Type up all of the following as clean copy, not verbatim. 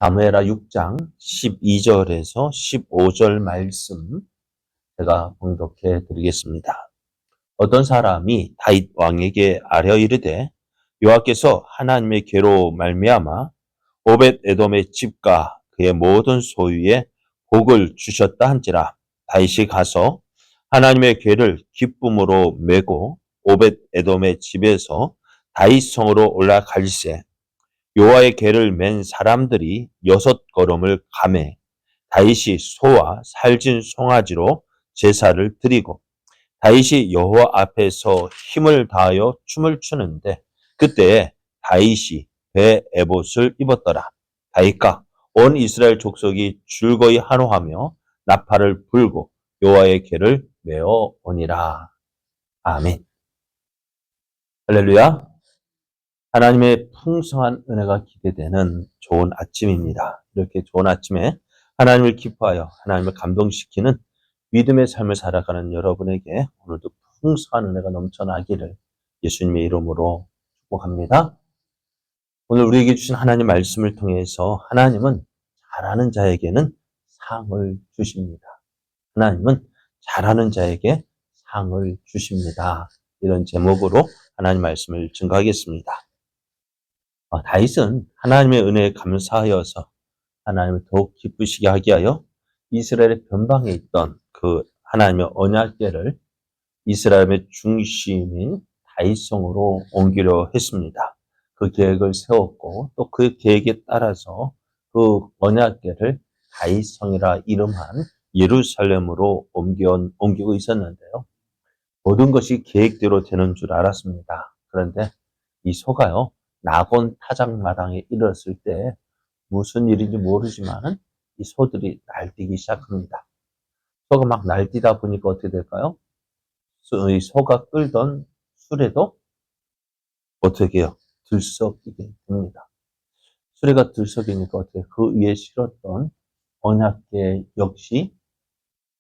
사무엘하 6장 12절에서 15절 말씀 제가 봉독해 드리겠습니다. 어떤 사람이 다윗 왕에게 아뢰어 이르되 여호와께서 하나님의 계로 말미암아 오벳 에돔의 집과 그의 모든 소유에 복을 주셨다 한지라. 다윗이 가서 하나님의 궤를 기쁨으로 메고 오벳 에돔의 집에서 다윗 성으로 올라갈세. 여호와의 궤를 맨 사람들이 6걸음을 가매 다윗이 소와 살진 송아지로 제사를 드리고 다윗이 여호와 앞에서 힘을 다하여 춤을 추는데 그때 다윗이 배 에봇을 입었더라. 다윗과 온 이스라엘 족속이 즐거이 환호하며 나팔을 불고 여호와의 궤를 메어 오니라. 아멘. 할렐루야. 하나님의 풍성한 은혜가 기대되는 좋은 아침입니다. 이렇게 좋은 아침에 하나님을 기뻐하여 하나님을 감동시키는 믿음의 삶을 살아가는 여러분에게 오늘도 풍성한 은혜가 넘쳐나기를 예수님의 이름으로 축복합니다. 오늘 우리에게 주신 하나님 말씀을 통해서 하나님은 잘하는 자에게는 상을 주십니다. 하나님은 잘하는 자에게 상을 주십니다. 이런 제목으로 하나님 말씀을 증거하겠습니다. 다윗은 하나님의 은혜에 감사하여서 하나님을 더욱 기쁘시게 하게 하여 이스라엘의 변방에 있던 그 하나님의 언약궤를 이스라엘의 중심인 다윗성으로 옮기려 했습니다. 그 계획을 세웠고 또 그 계획에 따라서 그 언약궤를 다윗성이라 이름한 예루살렘으로 옮기고 있었는데요. 모든 것이 계획대로 되는 줄 알았습니다. 그런데 이 소가요, 낙원 타작마당에 이르렀을 때 무슨 일인지 모르지만은 이 소들이 날뛰기 시작합니다. 소가 막 날뛰다 보니까 어떻게 될까요? 이 소가 끌던 수레도 어떻게 해요? 들썩이게 됩니다. 수레가 들썩이니까 어떻게 그 위에 실었던 언약궤 역시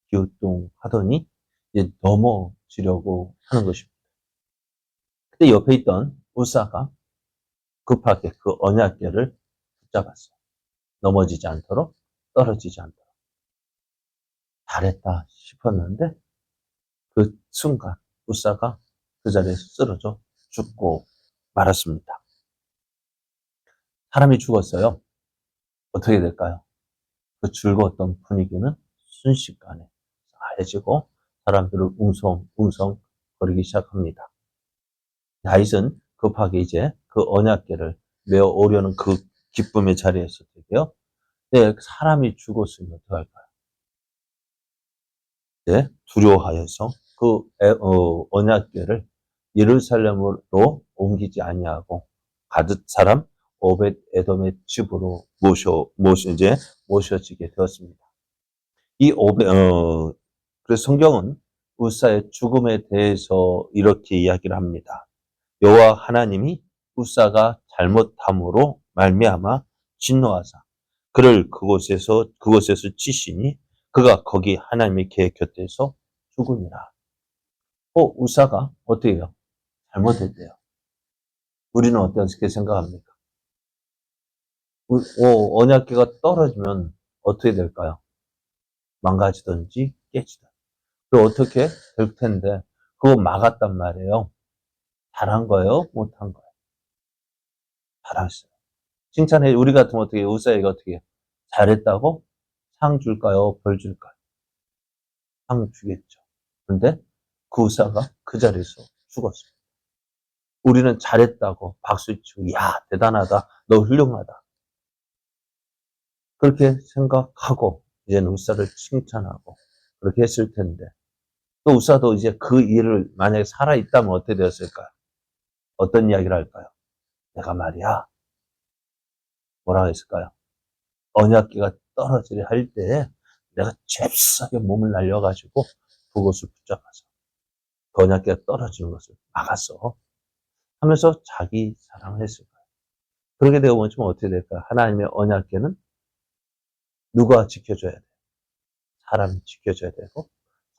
기우뚱하더니 이제 넘어지려고 하는 것입니다. 그때 옆에 있던 우사가 급하게 그 언약궤를 붙잡았어요. 넘어지지 않도록, 떨어지지 않도록. 잘했다 싶었는데 그 순간 우사가 그 자리에서 쓰러져 죽고 말았습니다. 사람이 죽었어요. 어떻게 될까요? 그 즐거웠던 분위기는 순식간에 싸해지고 사람들을 웅성웅성 거리기 시작합니다. 다윗은 급하게 이제 그 언약궤를 메어 오려는 그 기쁨의 자리에서 되게요. 네, 사람이 죽었으면 어떡할까요? 네, 두려워하여서 그 언약궤를 예루살렘으로 옮기지 아니하고 가득 사람 오벳 에돔의 집으로 모셔지게 되었습니다. 이 그래서 성경은 우사의 죽음에 대해서 이렇게 이야기를 합니다. 여호와 하나님이 우사가 잘못함으로 말미암아 진노하사 그를 그곳에서 치시니 그가 거기 하나님의 궤 곁에서 죽으니라. 우사가 어떻게 해요? 잘못했대요. 우리는 어떻게 생각합니까? 언약궤가 떨어지면 어떻게 될까요? 망가지든지 깨지든지. 그리고 어떻게 될 텐데 그거 막았단 말이에요. 잘한 거예요? 못한 거예요? 잘했어요. 칭찬해. 우리 같으면 어떻게 해요? 우사에게 어떻게 해요? 잘했다고? 상 줄까요? 벌 줄까요? 상 주겠죠. 근데 그 우사가 그 자리에서 죽었어요. 우리는 잘했다고 박수 치고 야 대단하다. 너 훌륭하다. 그렇게 생각하고 이제는 우사를 칭찬하고 그렇게 했을 텐데 또 우사도 이제 그 일을 만약에 살아있다면 어떻게 되었을까요? 어떤 이야기를 할까요? 내가 말이야 뭐라고 했을까요? 언약궤가 떨어지려 할 때 내가 잽싸게 몸을 날려가지고 그것을 붙잡아서 그 언약궤가 떨어지는 것을 막았어 하면서 자기 자랑을 했을 거예요. 그렇게 되고 보면 어떻게 될까요? 하나님의 언약궤는 누가 지켜줘야 돼요? 사람이 지켜줘야 되고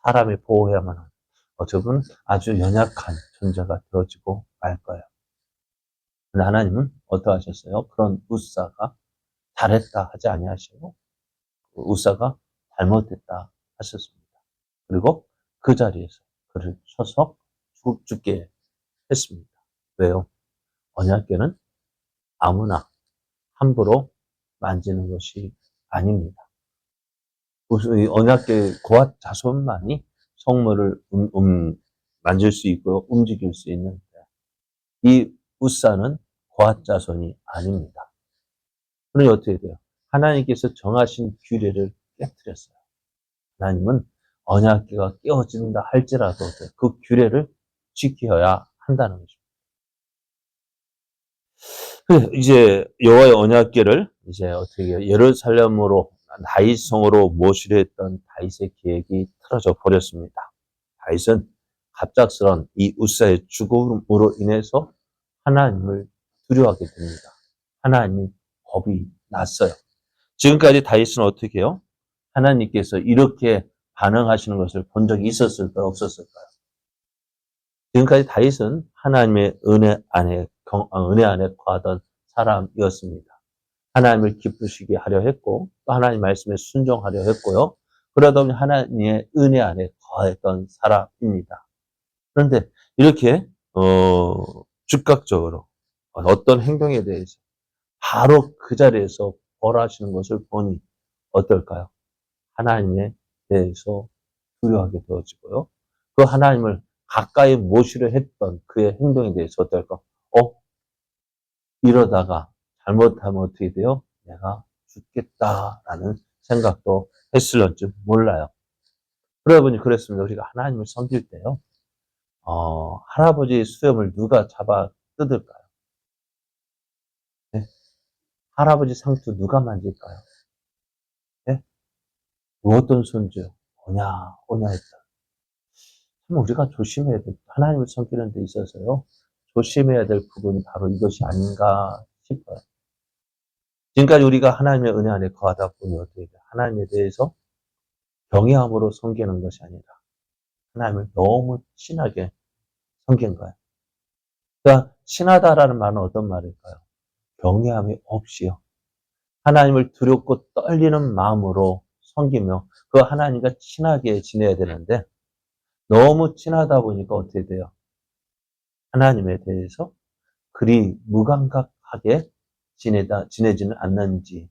사람이 보호해야만 하는 어떻게 보면 아주 연약한 존재가 되어지고 말 거예요. 근데 하나님은 어떠하셨어요? 그런 우사가 잘했다 하지 아니하시고 우사가 잘못했다 하셨습니다. 그리고 그 자리에서 그를 쳐서 죽게 했습니다. 왜요? 언약궤는 아무나 함부로 만지는 것이 아닙니다. 이 언약궤 고앗 자손만이 성물을 만질 수 있고 움직일 수 있는데 이 우사는 고앗 자손이 아닙니다. 그러니 어떻게 돼요? 하나님께서 정하신 규례를 깨뜨렸어요. 하나님은 언약궤가 깨어진다 할지라도 그 규례를 지켜야 한다는 것입니다. 이제 여호와의 언약궤를 이제 어떻게 해요? 예루살렘으로 다윗성으로 모시려 했던 다윗의 계획이 틀어져 버렸습니다. 다윗은 갑작스런 이 우사의 죽음으로 인해서 하나님을 두려워하게 됩니다. 하나님이 겁이 났어요. 지금까지 다윗은 어떻게 해요? 하나님께서 이렇게 반응하시는 것을 본 적이 있었을까요? 없었을까요? 지금까지 다윗은 하나님의 은혜 안에 거하던 사람이었습니다. 하나님을 기쁘시게 하려 했고, 또 하나님 말씀에 순종하려 했고요. 그러다 보니 하나님의 은혜 안에 거했던 사람입니다. 그런데 이렇게 즉각적으로 어떤 행동에 대해서 바로 그 자리에서 벌하시는 것을 보니 어떨까요? 하나님에 대해서 두려워하게 되어지고요. 그 하나님을 가까이 모시려 했던 그의 행동에 대해서 어떨까? 이러다가 잘못하면 어떻게 돼요? 내가 죽겠다라는 생각도 했을런지 몰라요. 그러다 보니 그랬습니다. 우리가 하나님을 섬길 때요. 할아버지의 수염을 누가 잡아 뜯을까요? 네? 할아버지 상투 누가 만질까요? 네? 어떤 손주요? 오냐 했다. 참 우리가 조심해야 될, 하나님을 섬기는 데 있어서요. 조심해야 될 부분이 바로 이것이 아닌가 싶어요. 지금까지 우리가 하나님의 은혜 안에 거하다 보니 어떻게 돼요? 하나님에 대해서 경외함으로 섬기는 것이 아니라 하나님을 너무 친하게 섬긴 거예요. 그러니까 친하다라는 말은 어떤 말일까요? 경외함이 없이요. 하나님을 두렵고 떨리는 마음으로 섬기며 그 하나님과 친하게 지내야 되는데 너무 친하다 보니까 어떻게 돼요? 하나님에 대해서 그리 무감각하게 지내지는 않는지.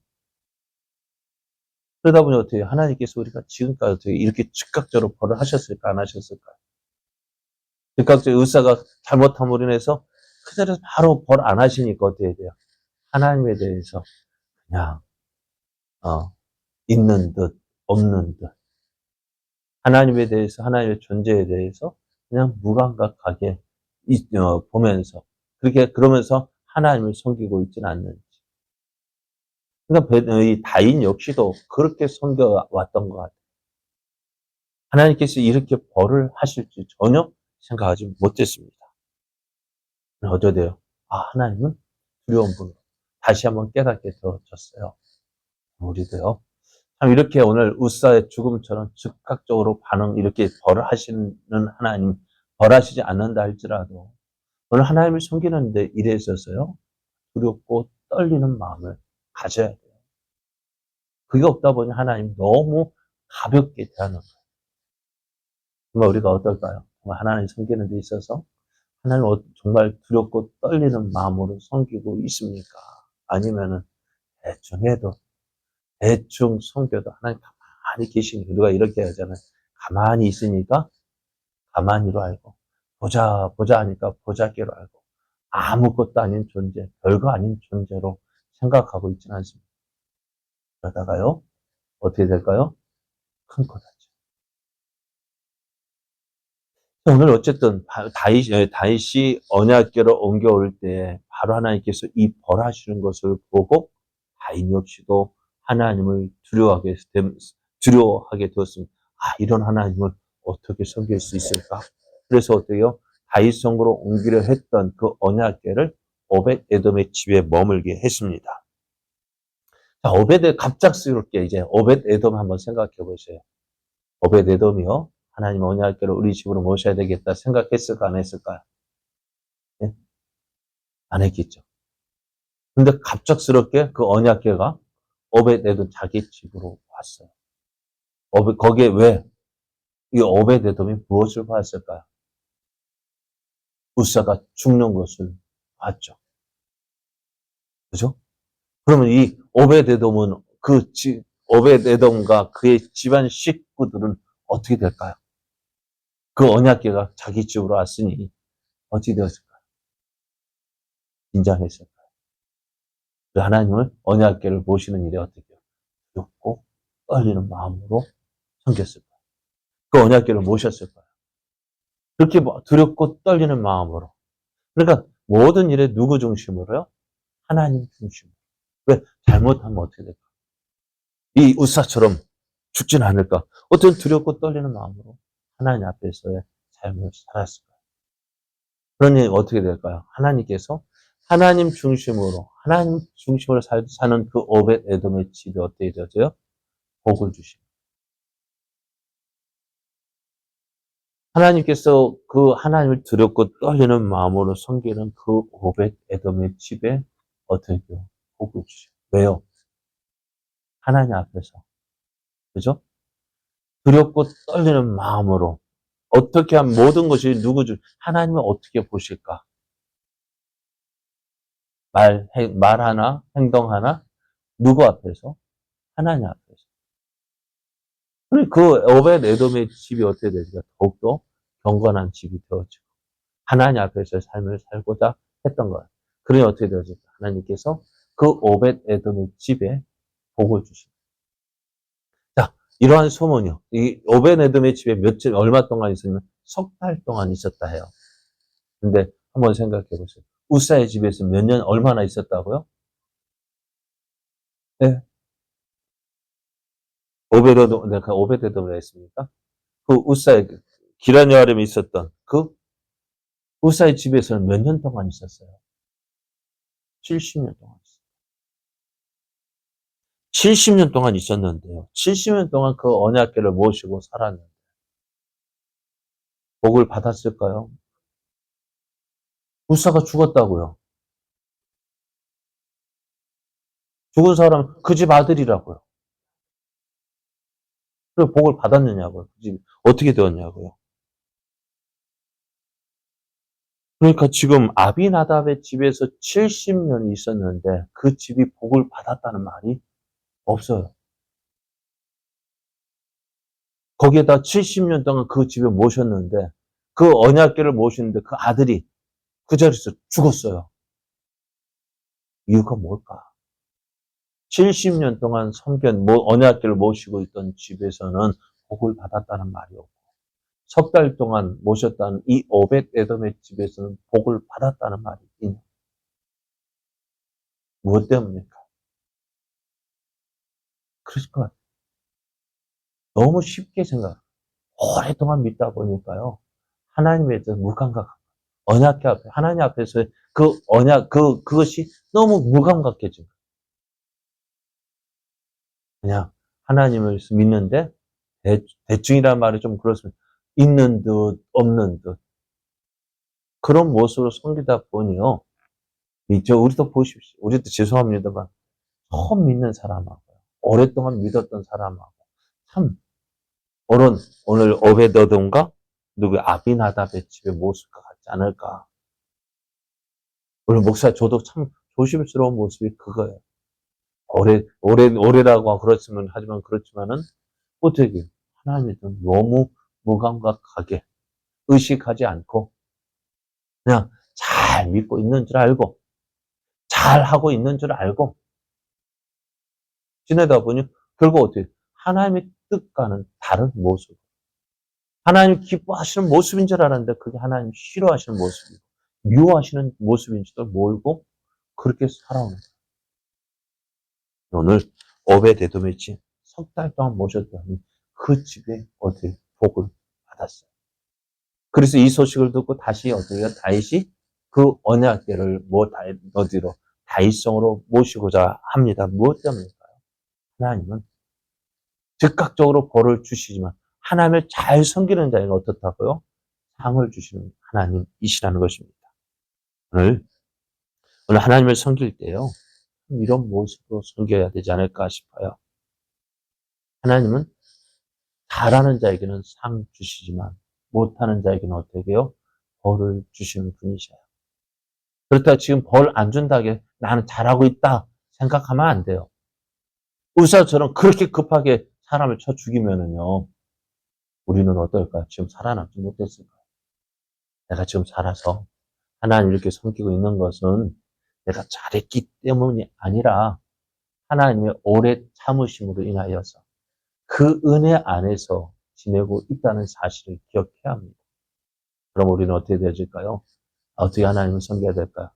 그러다 보니 어떻게 해요? 하나님께서 우리가 지금까지 어떻게 이렇게 즉각적으로 벌을 하셨을까, 안 하셨을까? 즉각적으로 의사가 잘못함으로 인해서 그 자리에서 바로 벌 안 하시니까 어떻게 돼요? 하나님에 대해서 그냥, 있는 듯, 없는 듯. 하나님에 대해서, 하나님의 존재에 대해서 그냥 무감각하게 보면서, 그러면서 하나님을 섬기고 있지는 않는지. 그러니까 이 다인 역시도 그렇게 섬겨왔던 것 같아요. 하나님께서 이렇게 벌을 하실지 전혀 생각하지 못했습니다. 어떻게 돼요? 하나님은 두려운 분으로 다시 한번 깨닫게 되어졌어요. 우리도요. 참 이렇게 오늘 우사의 죽음처럼 즉각적으로 이렇게 벌을 하시는 하나님, 벌하시지 않는다 할지라도 오늘 하나님을 섬기는 데 일에 있어서요. 두렵고 떨리는 마음을 가져야 돼요. 그게 없다 보니 하나님 너무 가볍게 대하는 거예요. 정말 우리가 어떨까요? 정말 하나님 섬기는 데 있어서 하나님 정말 두렵고 떨리는 마음으로 섬기고 있습니까? 아니면은 대충 해도 대충 섬겨도 하나님 가만히 계시니까 누가 이렇게 하잖아요. 가만히 있으니까 가만히로 알고 보자 하니까 보자기로 알고 아무것도 아닌 존재, 별거 아닌 존재로 생각하고 있지는 않습니다. 그러다가요. 어떻게 될까요? 큰 코 다죠. 오늘 어쨌든 다윗이 언약궤를 옮겨올 때 바로 하나님께서 이 벌하시는 것을 보고 다윗 역시도 하나님을 두려워하게 되었습니다. 이런 하나님을 어떻게 섬길 수 있을까? 그래서 어때요? 다윗 성으로 옮기려 했던 그 언약궤를 오벳 에돔의 집에 머물게 했습니다. 자, 갑작스럽게 이제 오벳 에돔 한번 생각해 보세요. 오벳 에돔이요. 하나님 언약궤를 우리 집으로 모셔야 되겠다 생각했을까 안 했을까요? 네? 안 했겠죠. 근데 갑작스럽게 그 언약궤가 오벳에돔 자기 집으로 왔어요. 거기에 왜? 이 오벳에돔이 무엇을 봤을까요? 우사가 죽는 것을 봤죠. 그죠? 그러면 이 오벳에돔은 오벳에돔과 그의 집안 식구들은 어떻게 될까요? 그 언약궤가 자기 집으로 왔으니 어찌 되었을까요? 긴장했을까요? 그 하나님을 언약궤를 보시는 일에 어떻게 두렵고 떨리는 마음으로 섬겼을까요? 그 언약궤를 모셨을까요? 그렇게 두렵고 떨리는 마음으로. 그러니까 모든 일에 누구 중심으로요? 하나님 중심으로. 왜? 잘못하면 어떻게 될까? 이 우사처럼 죽진 않을까? 어떤 두렵고 떨리는 마음으로 하나님 앞에서의 삶을 살았을까요? 그러니 어떻게 될까요? 하나님께서 하나님 중심으로 사는 그 오벳 에돔의 집이 어떻게 되어져요? 복을 주십니다. 하나님께서 그 하나님을 두렵고 떨리는 마음으로 섬기는 그 오벳 에돔의 집에 어떻게 돼요? 복을 주십니다. 왜요? 하나님 앞에서. 그죠? 두렵고 떨리는 마음으로 어떻게 하면 모든 것이 하나님을 어떻게 보실까? 말 하나, 행동 하나, 누구 앞에서? 하나님 앞에서. 그 오벳 에돔의 집이 어떻게 되니까 더욱더 경건한 집이 되어지고 하나님 앞에서의 삶을 살고자 했던 거예요. 그러니 어떻게 되어질까? 하나님께서 그 오벳 에돔의 집에 복을 주십니다. 자, 이러한 소문이요. 이 오벳 에돔의 집에 얼마 동안 있었냐면 석 달 동안 있었다 해요. 근데 한번 생각해 보세요. 우사의 집에서 몇 년, 얼마나 있었다고요? 네. 내가 오벳에돔을 했습니까? 그 우사의 기란 여아름에 있었던 그 우사의 집에서는 몇 년 동안 있었어요? 70년 동안 있었어요. 70년 동안 있었는데요. 70년 동안 그 언약궤를 모시고 살았는데 복을 받았을까요? 우사가 죽었다고요. 죽은 사람 그 집 아들이라고요. 그리고 복을 받았느냐고요. 그 집이 어떻게 되었냐고요. 그러니까 지금 아비나답의 집에서 70년이 있었는데 그 집이 복을 받았다는 말이 없어요. 거기에다 70년 동안 그 집에 모셨는데 그 언약궤를 모시는데 그 아들이 그 자리에서 죽었어요. 이유가 뭘까? 70년 동안 언약궤를 모시고 있던 집에서는 복을 받았다는 말이 없고 석 달 동안 모셨다는 이 오벳 에돔의 집에서는 복을 받았다는 말이 있냐? 무엇 때문입니까? 그러실 것 같아요. 너무 쉽게 오랫동안 믿다 보니까요. 하나님에 대해서 무감각, 언약궤 앞에, 하나님 앞에서 그것이 너무 무감각해진 거예요. 그냥 하나님을 믿는데, 대충이란 말이 좀 그렇습니다. 있는 듯, 없는 듯. 그런 모습으로 섬기다 보니요. 우리도 보십시오. 우리도 죄송합니다만, 처음 믿는 사람하고, 오랫동안 믿었던 사람하고, 참, 오늘 오베드돔과 아비나답의 집의 모습과 같지 않을까. 오늘 목사 저도 참 조심스러운 모습이 그거예요. 오래라고 그렇지만은, 어떻게, 하나님이 너무 무감각하게, 의식하지 않고, 그냥 잘 믿고 있는 줄 알고, 잘 하고 있는 줄 알고, 지내다 보니, 결국 어떻게, 하나님의 뜻과는 다른 모습. 하나님 기뻐하시는 모습인 줄 알았는데, 그게 하나님 싫어하시는 모습이고, 미워하시는 모습인지도 모르고, 그렇게 살아오는 거예요. 오늘 오베데돔의 집 석 달 동안 모셨더니 그 집에 어떻게 복을 받았어요. 그래서 이 소식을 듣고 다시 다윗이 그 언약궤를 어디로 다윗성으로 모시고자 합니다. 무엇 때문일까요? 하나님은 즉각적으로 벌을 주시지만 하나님을 잘 섬기는 자에는 어떻다고요? 상을 주시는 하나님이시라는 것입니다. 오늘 하나님을 섬길 때요. 이런 모습으로 섬겨야 되지 않을까 싶어요. 하나님은 잘하는 자에게는 상 주시지만 못하는 자에게는 어떻게 해요? 벌을 주시는 분이셔요. 그렇다고 지금 벌 안 준다고 나는 잘하고 있다 생각하면 안 돼요. 의사처럼 그렇게 급하게 사람을 쳐 죽이면은요, 우리는 어떨까요? 지금 살아남지 못했을까요? 내가 지금 살아서 하나님 이렇게 섬기고 있는 것은 내가 잘했기 때문이 아니라 하나님의 오래 참으심으로 인하여서 그 은혜 안에서 지내고 있다는 사실을 기억해야 합니다. 그럼 우리는 어떻게 되어질까요? 어떻게 하나님을 섬겨야 될까요?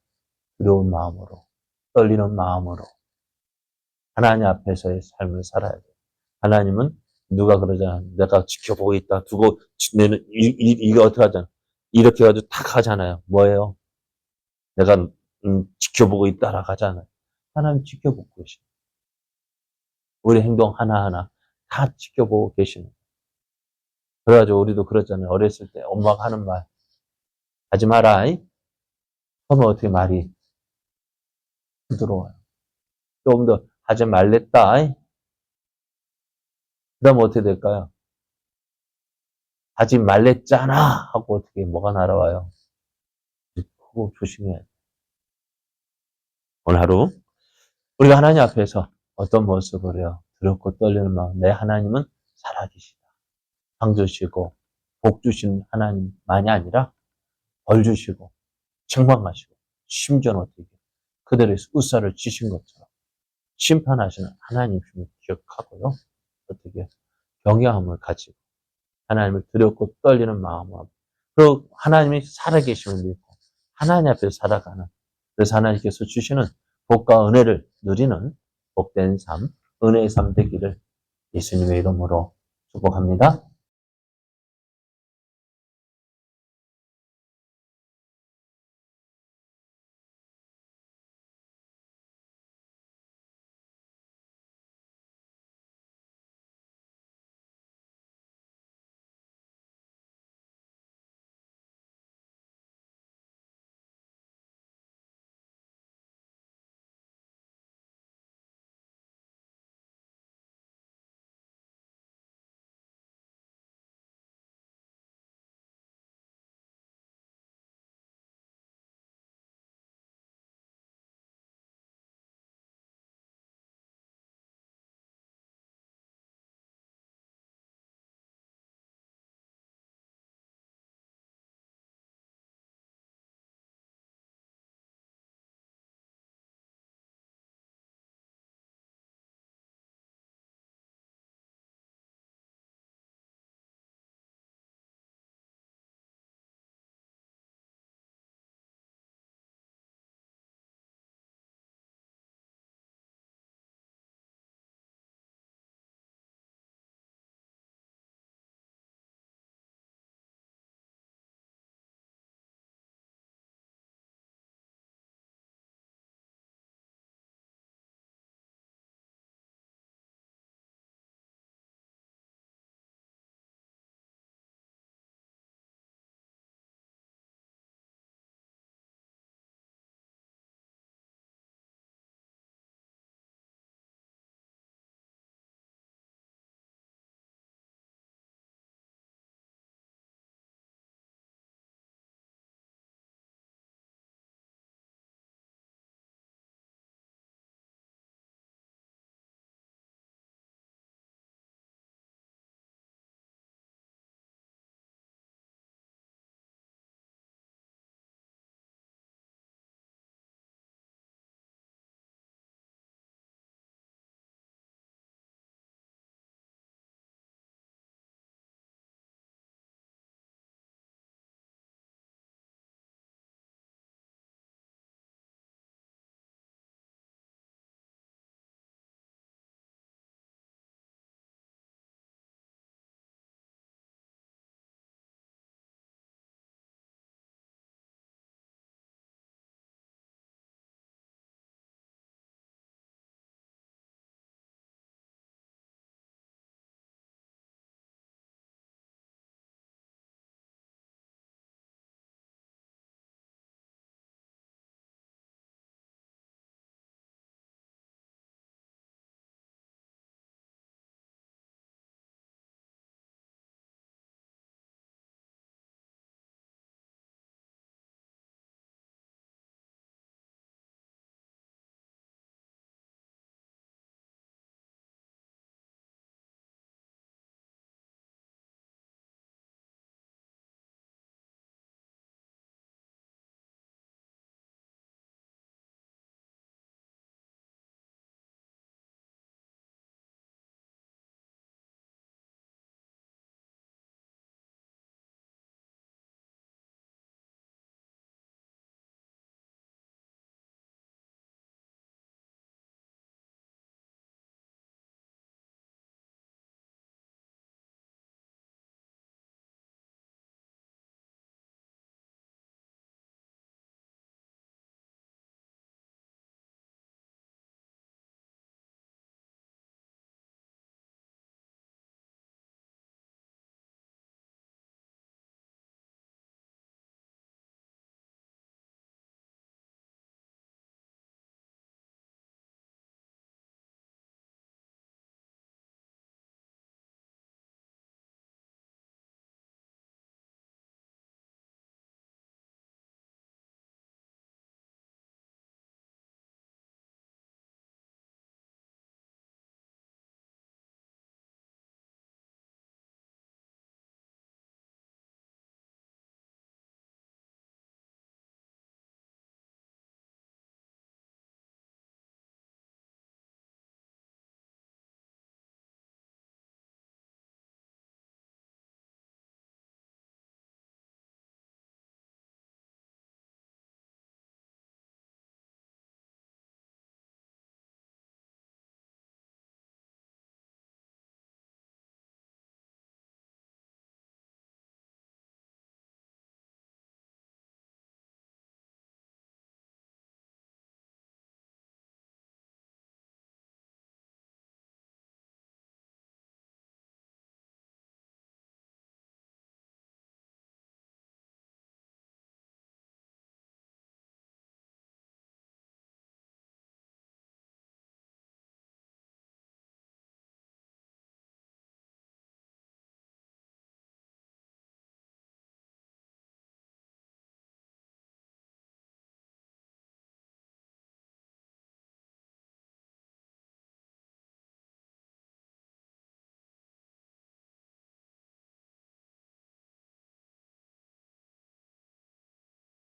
두려운 마음으로, 떨리는 마음으로 하나님 앞에서의 삶을 살아야 돼요. 하나님은 누가 그러잖아. 내가 지켜보고 있다. 두고 내는 이게 어떻게 하잖아. 이렇게 해가지고 탁 하잖아요. 뭐예요? 내가 지켜보고 있다라고 하잖아요. 하나님 지켜보고 계시는 우리 행동 하나하나 다 지켜보고 계시는 거예요. 그래가지고 우리도 그랬잖아요. 어렸을 때 엄마가 하는 말 하지 마라. 하면 어떻게 말이 부드러워요. 조금 더 하지 말랬다. 그 다음 어떻게 될까요? 하지 말랬잖아 하고 어떻게 뭐가 날아와요. 그거 조심해야 돼. 오늘 하루 우리가 하나님 앞에서 어떤 모습으로요? 두렵고 떨리는 마음. 내 하나님은 살아계시다. 상 주시고 복 주신 하나님만이 아니라 벌 주시고 책망하시고 심지어는 어떻게 그들의 의사를 지신 것처럼 심판하시는 하나님임을 기억하고요. 어떻게 경외함을 가지고 하나님을 두렵고 떨리는 마음으로 그리고 하나님이 살아계심을 믿고 하나님 앞에서 살아가는 그래서 하나님께서 주시는 복과 은혜를 누리는 복된 삶, 은혜의 삶 되기를 예수님의 이름으로 축복합니다.